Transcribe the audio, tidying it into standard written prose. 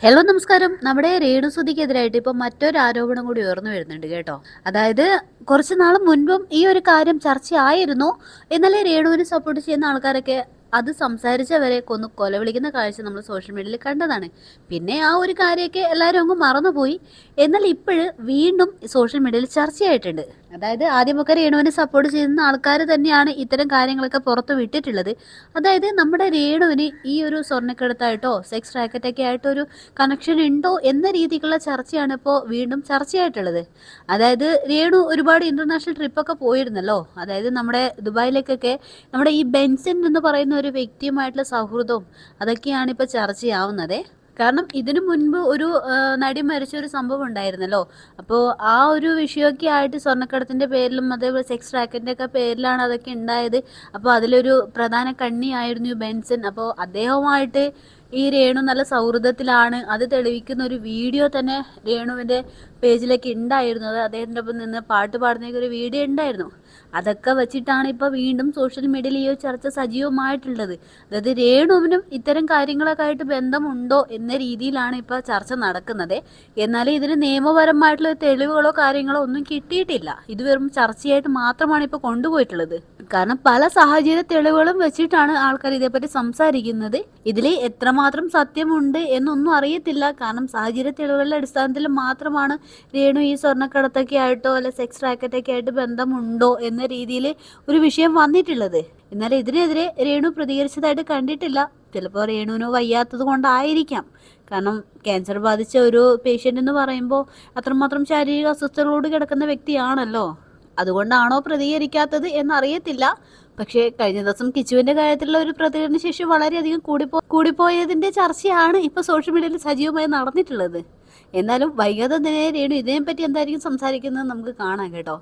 Hello നമസ്കാരം. നമ്മുടെ രേണുസുതിക്കെതിരായിട്ട് ഇപ്പൊ മറ്റൊരു ആരോപണം കൂടി ഉയർന്നു വരുന്നുണ്ട് കേട്ടോ. അതായത് കുറച്ച് നാൾ മുൻപും ഈ ഒരു കാര്യം ചർച്ചയായിരുന്നു. എന്നാലേ രേണുവിനെ സപ്പോർട്ട് ചെയ്യുന്ന ആൾക്കാരൊക്കെ അത് സംസാരിച്ചവരെ കൊന്നു കൊലവിളിക്കുന്ന കാഴ്ച നമ്മൾ സോഷ്യൽ മീഡിയയിൽ കണ്ടതാണ്. പിന്നെ ആ ഒരു കാര്യമൊക്കെ എല്ലാവരും അങ്ങ് മറന്നുപോയി. എന്നാൽ ഇപ്പോഴ് വീണ്ടും സോഷ്യൽ മീഡിയയിൽ ചർച്ചയായിട്ടുണ്ട്. അതായത് ആദ്യമൊക്കെ രേണുവിനെ സപ്പോർട്ട് ചെയ്യുന്ന ആൾക്കാർ തന്നെയാണ് ഇത്തരം കാര്യങ്ങളൊക്കെ പുറത്തു വിട്ടിട്ടുള്ളത്. അതായത് നമ്മുടെ രേണുവിന് ഈ ഒരു സ്വർണ്ണക്കടത്തായിട്ടോ സെക്സ് റാക്കറ്റൊക്കെ ആയിട്ടോ ഒരു കണക്ഷൻ ഉണ്ടോ എന്ന രീതിക്കുള്ള ചർച്ചയാണ് ഇപ്പോൾ വീണ്ടും ചർച്ചയായിട്ടുള്ളത്. അതായത് രേണു ഒരുപാട് ഇന്റർനാഷണൽ ട്രിപ്പൊക്കെ പോയിരുന്നല്ലോ. അതായത് നമ്മുടെ ദുബായിലേക്കൊക്കെ നമ്മുടെ ഈ ബെൻസൻ എന്ന് പറയുന്ന ഒരു വ്യക്തിയുമായിട്ടുള്ള സൗഹൃദവും അതൊക്കെയാണ് ഇപ്പോൾ ചർച്ചയാവുന്നത്. കാരണം ഇതിനു മുൻപ് ഒരു നടി മരിച്ച ഒരു സംഭവം ഉണ്ടായിരുന്നല്ലോ. അപ്പോൾ ആ ഒരു വിഷയമൊക്കെ ആയിട്ട് സ്വർണ്ണക്കടത്തിന്റെ പേരിലും അതേപോലെ സെക്സ് റാക്കറ്റിന്റെ ഒക്കെ പേരിലാണ് അതൊക്കെ ഉണ്ടായത്. അപ്പോൾ അതിലൊരു പ്രധാന കണ്ണിയായിരുന്നു ഈ ബെൻസൻ. അപ്പോൾ അദ്ദേഹവുമായിട്ട് ഈ രേണു നല്ല സൗഹൃദത്തിലാണ്. അത് തെളിയിക്കുന്ന ഒരു വീഡിയോ തന്നെ രേണുവിന്റെ പേജിലേക്ക് ഉണ്ടായിരുന്നത്. അദ്ദേഹത്തിൻ്റെ ഒപ്പം നിന്ന് പാട്ട് പാടുന്ന ഒരു വീഡിയോ ഉണ്ടായിരുന്നു. അതൊക്കെ വെച്ചിട്ടാണ് ഇപ്പോൾ വീണ്ടും സോഷ്യൽ മീഡിയയിൽ ഈ ഒരു ചർച്ച സജീവമായിട്ടുള്ളത്. അതായത് രേണുവിനും ഇത്തരം കാര്യങ്ങളൊക്കെ ആയിട്ട് ബന്ധമുണ്ടോ എന്ന രീതിയിലാണ് ഇപ്പോൾ ചർച്ച നടക്കുന്നത്. എന്നാൽ ഇതിന് നിയമപരമായിട്ടുള്ള തെളിവുകളോ കാര്യങ്ങളോ ഒന്നും കിട്ടിയിട്ടില്ല. ഇത് വെറും ചർച്ചയായിട്ട് മാത്രമാണ് ഇപ്പോൾ കൊണ്ടുപോയിട്ടുള്ളത്. കാരണം പല സാഹചര്യ തെളിവുകളും വെച്ചിട്ടാണ് ആൾക്കാർ ഇതേപ്പറ്റി സംസാരിക്കുന്നത്. ഇതിൽ എത്രമാത്രം സത്യമുണ്ട് എന്നൊന്നും അറിയത്തില്ല. കാരണം സാഹചര്യ തെളിവുകളുടെ അടിസ്ഥാനത്തിൽ മാത്രമാണ് രേണു ഈ സ്വർണ്ണക്കടത്തൊക്കെ ആയിട്ടോ അല്ലെ സെക്സ് റാക്കറ്റൊക്കെ ആയിട്ട് ബന്ധമുണ്ടോ എന്ന രീതിയിൽ ഒരു വിഷയം വന്നിട്ടുള്ളത്. എന്നാൽ ഇതിനെതിരെ രേണു പ്രതികരിച്ചതായിട്ട് കണ്ടിട്ടില്ല. ചിലപ്പോൾ രേണുവിന് വയ്യാത്തത് കൊണ്ടായിരിക്കാം. കാരണം ക്യാൻസർ ബാധിച്ച ഒരു പേഷ്യൻ്റ് എന്ന് പറയുമ്പോൾ അത്രമാത്രം ശാരീരിക അസ്വസ്ഥതകളോട് കിടക്കുന്ന വ്യക്തിയാണല്ലോ. അതുകൊണ്ടാണോ പ്രതികരിക്കാത്തത് എന്നറിയത്തില്ല. പക്ഷേ കഴിഞ്ഞ ദിവസം കിച്ചുവിന്റെ കാര്യത്തിലുള്ള ഒരു പ്രതികരണ ശേഷി വളരെയധികം കൂടിപ്പോയതിന്റെ ചർച്ചയാണ് ഇപ്പൊ സോഷ്യൽ മീഡിയയിൽ സജീവമായി നടന്നിട്ടുള്ളത്. എന്നാലും വൈകാതെ തന്നെ രേണു ഇതിനെപ്പറ്റി എന്തായിരിക്കും സംസാരിക്കുന്നത് നമുക്ക് കാണാം കേട്ടോ.